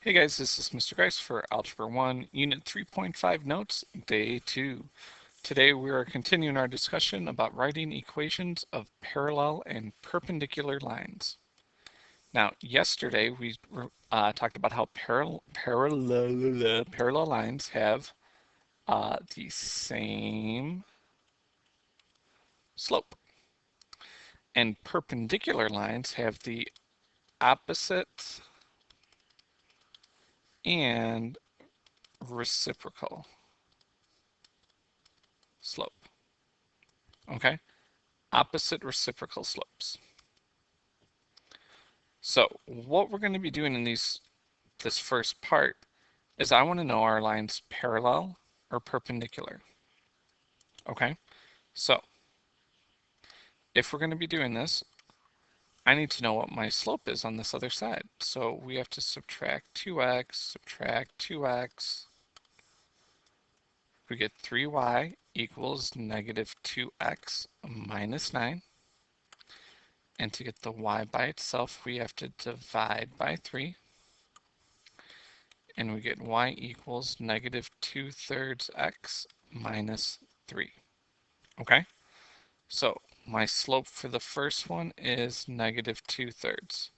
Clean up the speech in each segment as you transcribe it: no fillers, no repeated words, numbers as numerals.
Hey guys, this is Mr. Grice for Algebra 1, Unit 3.5 Notes, Day 2. Today we are continuing our discussion about writing equations of parallel and perpendicular lines. Now, yesterday we talked about how parallel lines have the same slope, and perpendicular lines have the opposite and reciprocal slope. Okay? Opposite reciprocal slopes. So what we're going to be doing in this first part is I want to know our lines parallel or perpendicular. Okay? So if we're going to be doing this, I need to know what my slope is on this other side. So we have to subtract 2x, subtract 2x. We get 3y equals negative 2x minus 9. And to get the y by itself, we have to divide by 3. And we get y equals negative 2/3 x minus 3. Okay? So my slope for the first one is negative 2/3.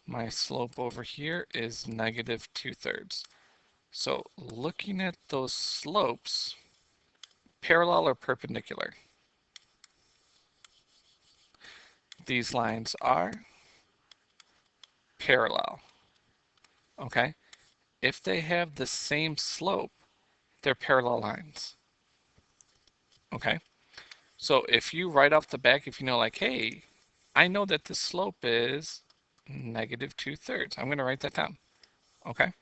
My slope over here is negative 2/3. So looking at those slopes, parallel or perpendicular? These lines are parallel. Okay? If they have the same slope, they're parallel lines. Okay? So if you right off the back, if you know like, hey, I know that the slope is negative 2/3. I'm going to write that down. Okay?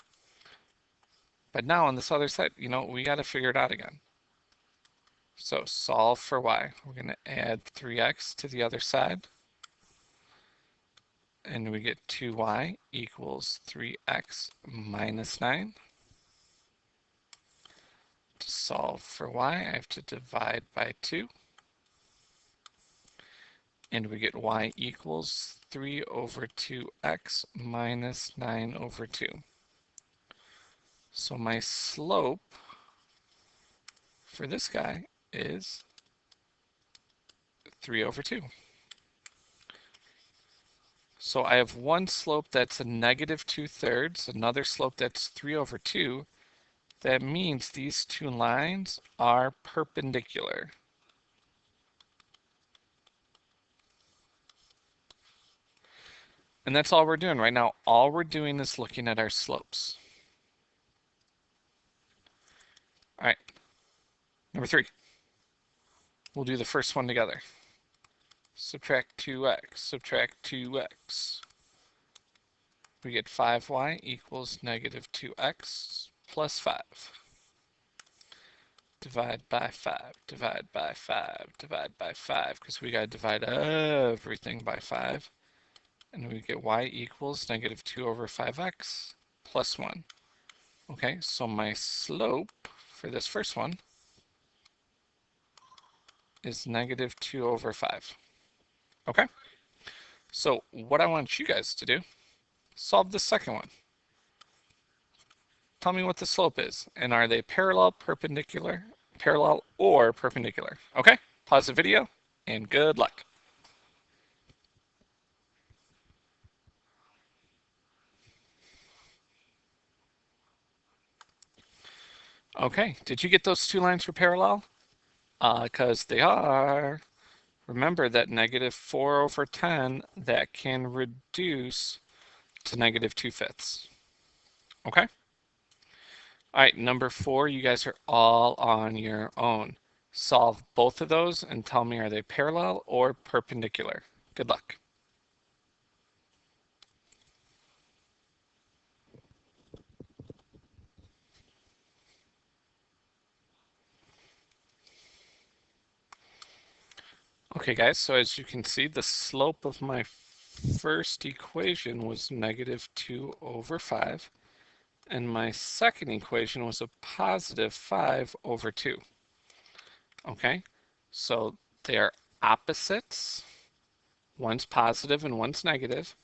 But now on this other side, we got to figure it out again. So solve for y. We're going to add 3x to the other side. And we get 2y equals 3x minus 9. To solve for y, I have to divide by 2. And we get y equals 3 over 2x minus 9 over 2. So my slope for this guy is 3 over 2. So I have one slope that's a negative 2/3, another slope that's 3 over 2. That means these two lines are perpendicular. And that's all we're doing right now. All we're doing is looking at our slopes. All right, number 3. We'll do the first one together. Subtract 2x, subtract 2x. We get 5y equals negative 2x plus 5. Divide by 5, divide by 5, divide by 5, because we got to divide everything by 5. And we get y equals negative 2 over 5x plus 1. Okay, so my slope for this first one is negative 2 over 5. Okay, so what I want you guys to do, solve the second one. Tell me what the slope is, and are they parallel, perpendicular, parallel, or perpendicular? Okay, pause the video, and good luck. Okay, did you get those two lines for parallel? Because they are. Remember that negative 4 over 10, that can reduce to negative 2/5. Okay? All right, number 4, you guys are all on your own. Solve both of those and tell me, are they parallel or perpendicular? Good luck. Okay, guys, so as you can see, the slope of my first equation was negative 2 over 5, and my second equation was a positive 5 over 2. Okay, so they are opposites. One's positive and one's negative.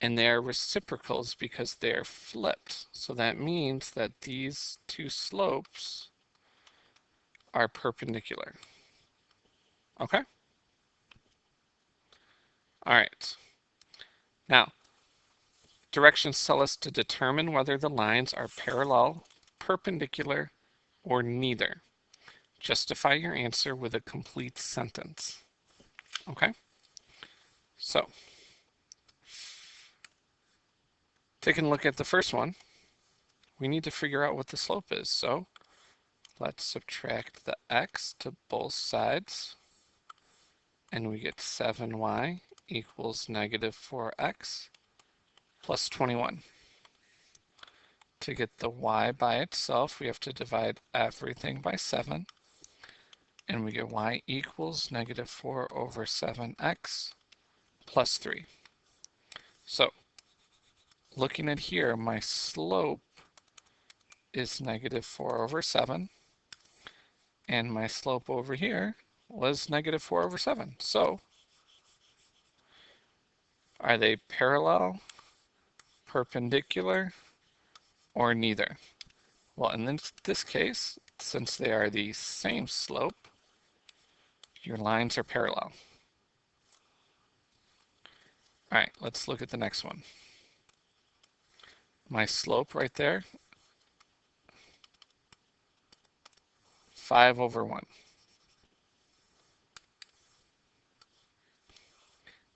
and they're reciprocals because they're flipped. So that means that these two slopes are perpendicular. Okay? All right. Now, directions tell us to determine whether the lines are parallel, perpendicular, or neither. Justify your answer with a complete sentence. Okay? So, taking a look at the first one, we need to figure out what the slope is. So, let's subtract the x to both sides, and we get 7y equals negative 4x plus 21. To get the y by itself, we have to divide everything by 7, and we get y equals negative 4 over 7x plus 3. So, looking at here, my slope is negative 4 over 7, and my slope over here was negative 4 over 7. So, are they parallel, perpendicular, or neither? Well, in this case, since they are the same slope, your lines are parallel. All right, let's look at the next one. My slope right there, 5 over 1.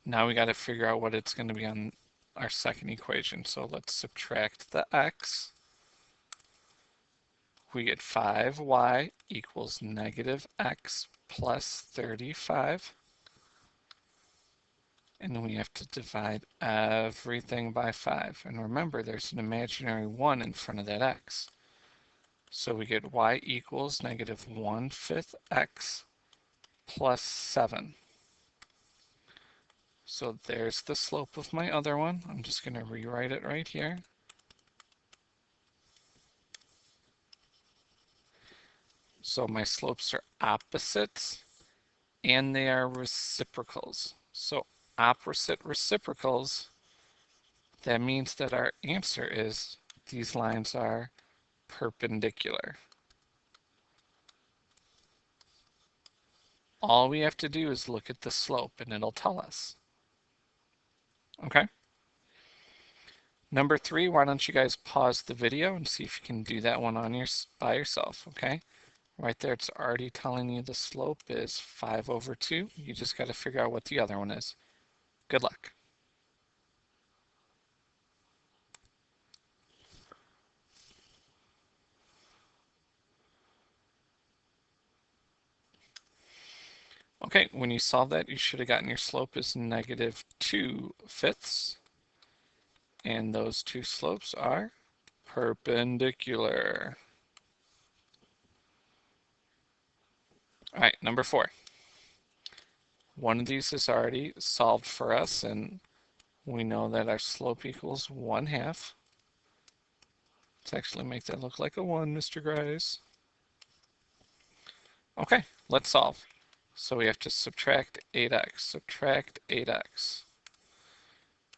Now we got to figure out what it's going to be on our second equation. So let's subtract the x. We get 5y equals negative x plus 35. And we have to divide everything by 5. And remember, there's an imaginary 1 in front of that x. So we get y equals negative 1/5 x plus 7. So there's the slope of my other one. I'm just going to rewrite it right here. So my slopes are opposites and they are reciprocals. So opposite reciprocals, that means that our answer is these lines are perpendicular. All we have to do is look at the slope and it'll tell us. Okay? Number 3, why don't you guys pause the video and see if you can do that one on by yourself, okay? Right there, it's already telling you the slope is 5 over 2. You just got to figure out what the other one is. Good luck. Okay, when you solve that, you should have gotten your slope is negative 2/5. And those two slopes are perpendicular. All right, number 4. One of these is already solved for us, and we know that our slope equals 1/2. Let's actually make that look like a 1, Mr. Grice. Okay, let's solve. So we have to subtract 8x. Subtract 8x.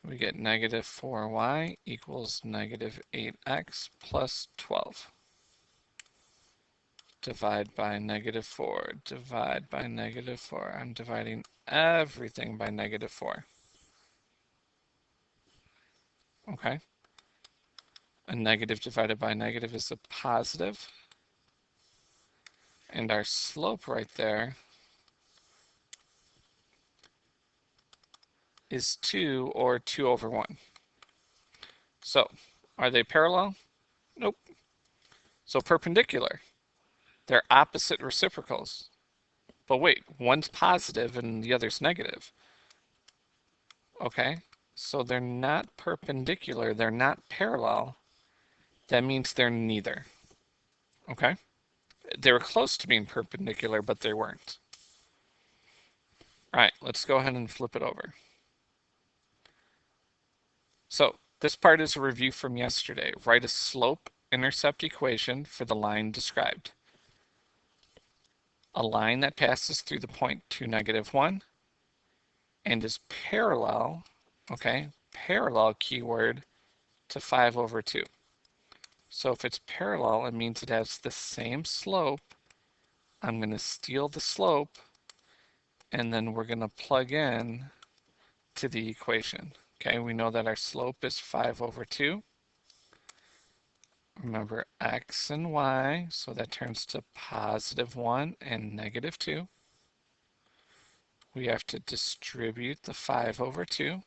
We get negative 4y equals negative 8x plus 12. Divide by negative 4. Divide by negative 4. I'm dividing everything by negative 4. Okay. A negative divided by negative is a positive. And our slope right there is 2, or 2 over 1. So, are they parallel? Nope. So perpendicular. They're opposite reciprocals. But wait, one's positive and the other's negative. Okay, so they're not perpendicular, they're not parallel. That means they're neither. Okay? They were close to being perpendicular, but they weren't. All right, let's go ahead and flip it over. So this part is a review from yesterday. Write a slope-intercept equation for the line described. A line that passes through the point 2, -1 and is parallel, okay, parallel keyword to 5 over 2. So if it's parallel, it means it has the same slope. I'm going to steal the slope, and then we're going to plug in to the equation. Okay, we know that our slope is 5 over 2. Remember x and y, so that turns to +1 and -2. We have to distribute the 5 over 2.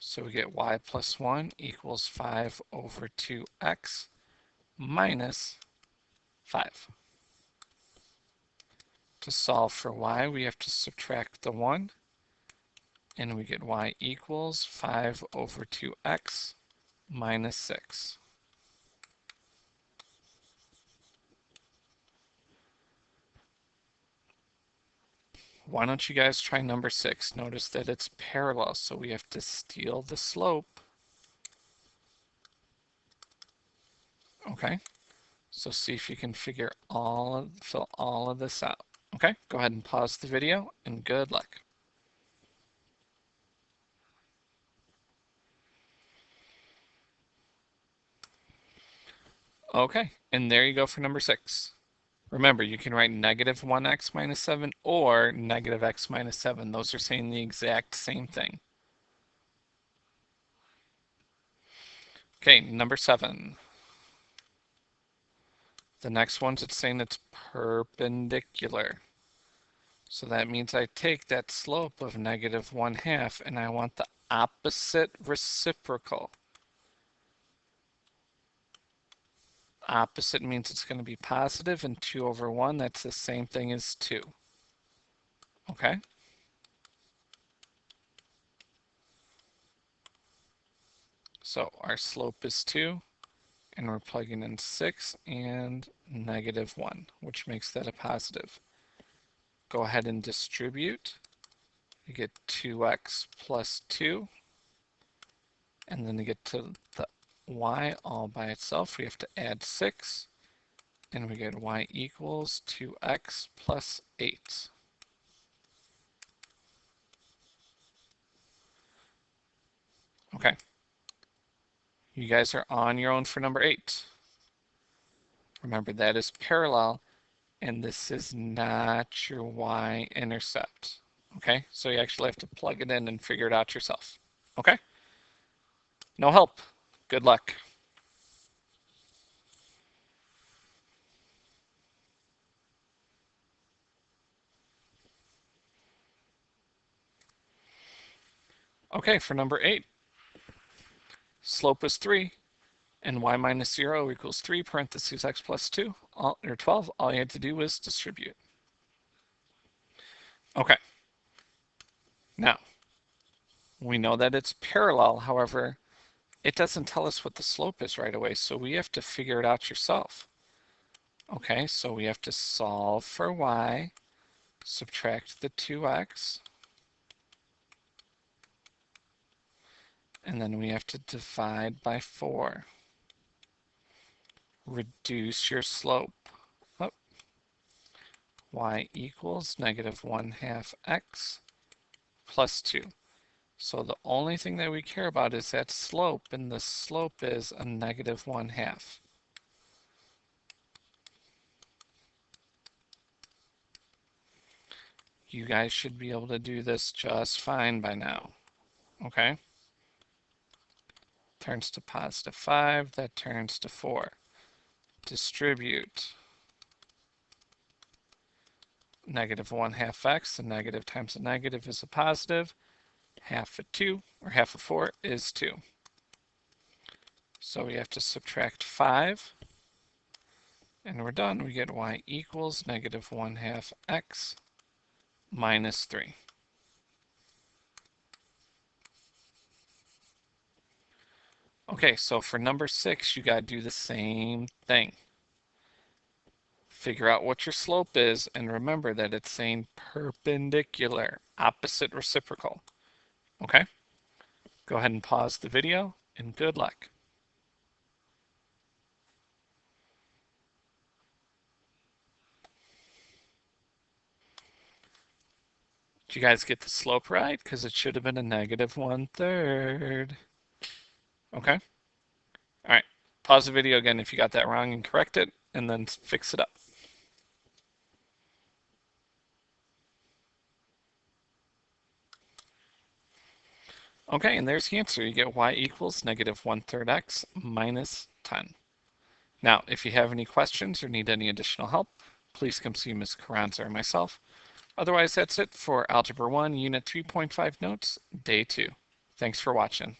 So we get y plus 1 equals 5 over 2x minus 5. To solve for y, we have to subtract the 1, and we get y equals 5 over 2x minus 6. Why don't you guys try number 6? Notice that it's parallel, so we have to steal the slope. Okay, so see if you can fill all of this out. Okay, go ahead and pause the video, and good luck. Okay, and there you go for number 6. Remember, you can write -1x minus 7 or -x minus 7. Those are saying the exact same thing. Okay, number 7. The next one's it's saying it's perpendicular. So that means I take that slope of -1/2 and I want the opposite reciprocal. Opposite means it's going to be positive, and 2 over 1, that's the same thing as 2. Okay? So our slope is 2, and we're plugging in 6 and -1, which makes that a positive. Go ahead and distribute. You get 2x plus 2, and then to get to the y all by itself, we have to add 6, and we get y equals 2x plus 8. Okay. You guys are on your own for number 8. Remember, that is parallel, and this is not your y-intercept. Okay, so you actually have to plug it in and figure it out yourself. Okay? No help. Good luck. Okay, for number 8, slope is 3, and y minus 0 equals 3 parentheses x plus 2, or 12. All you had to do was distribute. Okay. Now, we know that it's parallel. However, it doesn't tell us what the slope is right away, so we have to figure it out yourself. Okay, so we have to solve for y, subtract the 2x, and then we have to divide by 4. Reduce your slope. Oh, y equals -1/2 x plus 2. So the only thing that we care about is that slope, and the slope is a -1/2. You guys should be able to do this just fine by now. Okay? Turns to +5, that turns to 4. Distribute -1/2 x, the negative times the negative is a positive. Half of 2, or half of 4, is 2. So we have to subtract 5, and we're done. We get y equals -1/2 x minus 3. Okay, so for number 6, you got to do the same thing. Figure out what your slope is, and remember that it's saying perpendicular, opposite reciprocal. Okay? Go ahead and pause the video, and good luck. Did you guys get the slope right? Because it should have been a negative 1/3. Okay. All right. Pause the video again if you got that wrong and correct it, and then fix it up. Okay, and there's the answer. You get y equals negative 1/3 x minus 10. Now, if you have any questions or need any additional help, please come see Ms. Carranza or myself. Otherwise, that's it for Algebra 1, Unit 3.5 Notes, Day 2. Thanks for watching.